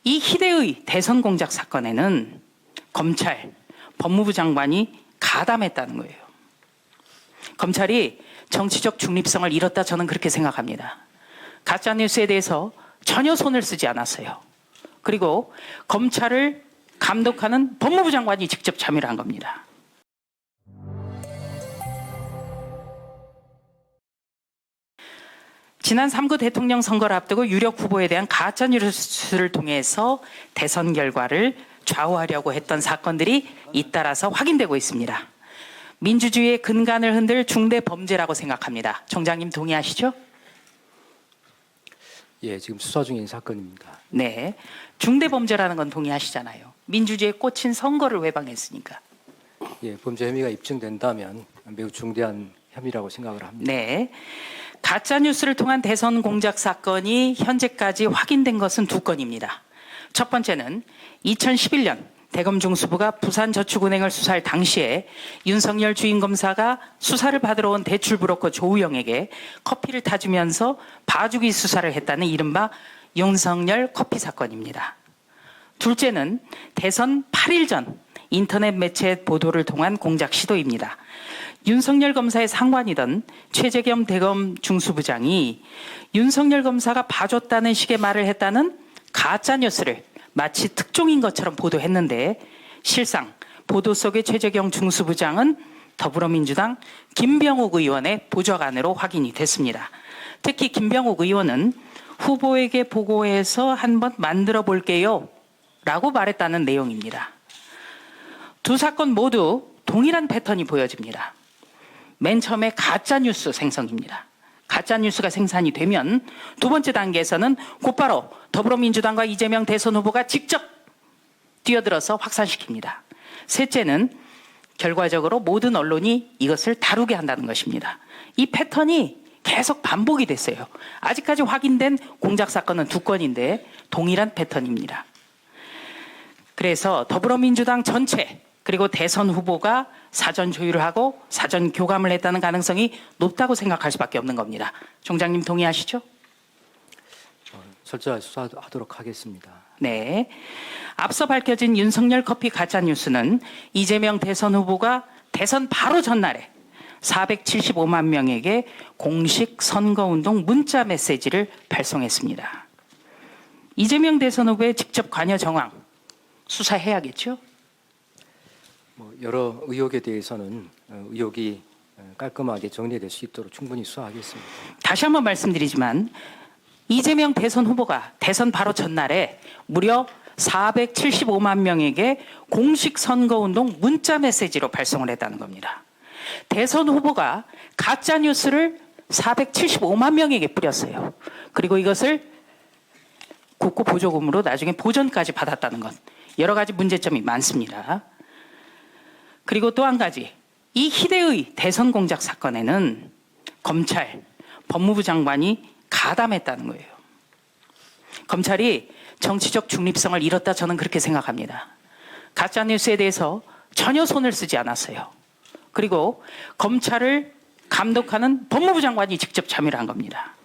이 희대의 대선 공작 사건에는 검찰, 법무부 장관이 가담했다는 거예요. 검찰이 정치적 중립성을 잃었다 저는 그렇게 생각합니다. 가짜뉴스에 대해서 전혀 손을 쓰지 않았어요. 그리고 검찰을 감독하는 법무부 장관이 직접 참여를 한 겁니다. 지난 3구 대통령 선거를 앞두고 유력 후보에 대한 가짜뉴스를 통해서 대선 결과를 좌우하려고 했던 사건들이 잇따라서 확인되고 있습니다. 민주주의의 근간을 흔들 중대 범죄라고 생각합니다. 총장님 동의하시죠? 예, 지금 수사 중인 사건입니다. 네, 중대 범죄라는 건 동의하시잖아요. 민주주의에 꽂힌 선거를 외방했으니까. 예, 범죄 혐의가 입증된다면 매우 중대한 혐의라고 생각을 합니다. 네, 가짜뉴스를 통한 대선 공작 사건이 현재까지 확인된 것은 2건입니다. 첫 번째는 2011년 대검 중수부가 부산저축은행을 수사할 당시에 윤석열 주임검사가 수사를 받으러 온 대출 브로커 조우영에게 커피를 타주면서 봐주기 수사를 했다는 이른바 윤석열 커피 사건입니다. 둘째는 대선 8일 전 인터넷 매체 보도를 통한 공작 시도입니다. 윤석열 검사의 상관이던 최재겸 대검 중수부장이 윤석열 검사가 봐줬다는 식의 말을 했다는 가짜뉴스를 마치 특종인 것처럼 보도했는데 실상 보도 속의 최재경 중수부장은 더불어민주당 김병욱 의원의 보좌관으로 확인이 됐습니다. 특히 김병욱 의원은 후보에게 보고해서 한번 만들어 볼게요 라고 말했다는 내용입니다. 두 사건 모두 동일한 패턴이 보여집니다. 맨 처음에 가짜뉴스 생성입니다. 가짜뉴스가 생산이 되면 두 번째 단계에서는 곧바로 더불어민주당과 이재명 대선 후보가 직접 뛰어들어서 확산시킵니다. 셋째는 결과적으로 모든 언론이 이것을 다루게 한다는 것입니다. 이 패턴이 계속 반복이 됐어요. 아직까지 확인된 공작 사건은 2건인데 동일한 패턴입니다. 그래서 더불어민주당 전체 그리고 대선 후보가 사전 조율을 하고 사전 교감을 했다는 가능성이 높다고 생각할 수밖에 없는 겁니다. 총장님 동의하시죠? 철저히 수사하도록 하겠습니다. 네. 앞서 밝혀진 윤석열 커피 가짜뉴스는 이재명 대선 후보가 대선 바로 전날에 475만 명에게 공식 선거운동 문자 메시지를 발송했습니다. 이재명 대선 후보의 직접 관여 정황 수사해야겠죠? 여러 의혹에 대해서는 의혹이 깔끔하게 정리될 수 있도록 충분히 수사하겠습니다. 다시 한번 말씀드리지만 이재명 대선 후보가 대선 바로 전날에 무려 475만 명에게 공식 선거운동 문자 메시지로 발송을 했다는 겁니다. 대선 후보가 가짜뉴스를 475만 명에게 뿌렸어요. 그리고 이것을 국고 보조금으로 나중에 보전까지 받았다는 것. 여러 가지 문제점이 많습니다. 그리고 또 한 가지, 이 희대의 대선 공작 사건에는 검찰, 법무부 장관이 가담했다는 거예요. 검찰이 정치적 중립성을 잃었다 저는 그렇게 생각합니다. 가짜뉴스에 대해서 전혀 손을 쓰지 않았어요. 그리고 검찰을 감독하는 법무부 장관이 직접 참여를 한 겁니다.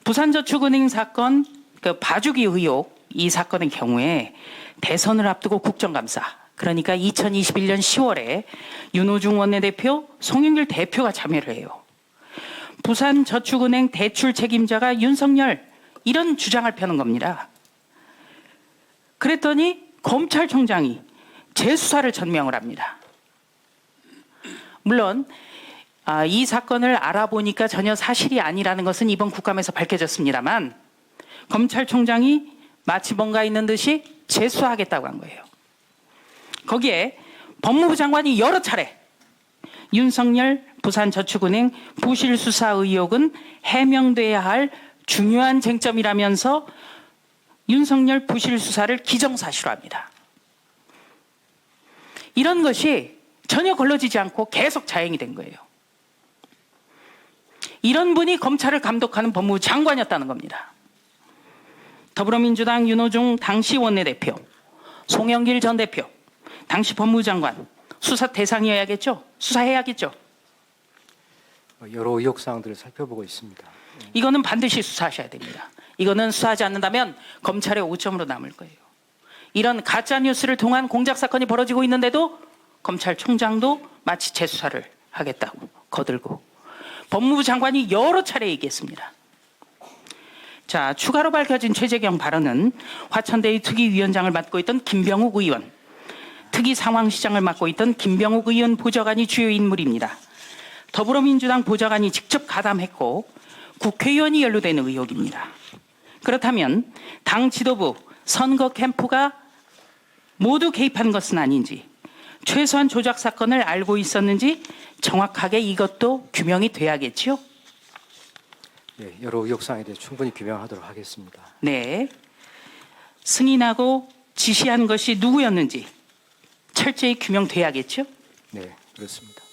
부산저축은행 사건, 그 봐주기 의혹, 이 사건의 경우에 대선을 앞두고 국정감사, 그러니까 2021년 10월에 윤호중 원내대표, 송영길 대표가 참여를 해요. 부산저축은행 대출 책임자가 윤석열, 이런 주장을 펴는 겁니다. 그랬더니 검찰총장이 재수사를 전명을 합니다. 물론 이 사건을 알아보니까 전혀 사실이 아니라는 것은 이번 국감에서 밝혀졌습니다만 검찰총장이 마치 뭔가 있는 듯이 재수하겠다고 한 거예요. 거기에 법무부 장관이 여러 차례 윤석열 부산저축은행 부실 수사 의혹은 해명돼야 할 중요한 쟁점이라면서 윤석열 부실 수사를 기정사실화합니다. 이런 것이 전혀 걸러지지 않고 계속 자행이 된 거예요. 이런 분이 검찰을 감독하는 법무부 장관이었다는 겁니다. 더불어민주당 윤호중 당시 원내대표, 송영길 전 대표, 당시 법무부 장관, 수사 대상이어야겠죠? 수사해야겠죠? 여러 의혹 사항들을 살펴보고 있습니다. 이거는 반드시 수사하셔야 됩니다. 이거는 수사하지 않는다면 검찰의 오점으로 남을 거예요. 이런 가짜 뉴스를 통한 공작 사건이 벌어지고 있는데도 검찰총장도 마치 재수사를 하겠다고 거들고 법무부 장관이 여러 차례 얘기했습니다. 자, 추가로 밝혀진 최재경 발언은 화천대유 특위위원장을 맡고 있던 김병욱 의원, 특위 상황시장을 맡고 있던 김병욱 의원 보좌관이 주요 인물입니다. 더불어민주당 보좌관이 직접 가담했고 국회의원이 연루되는 의혹입니다. 그렇다면 당 지도부, 선거 캠프가 모두 개입한 것은 아닌지, 최소한 조작 사건을 알고 있었는지 정확하게 이것도 규명이 돼야겠지요? 네, 여러 의혹사항에 대해 충분히 규명하도록 하겠습니다. 네. 승인하고 지시한 것이 누구였는지 철저히 규명돼야겠죠? 네, 그렇습니다.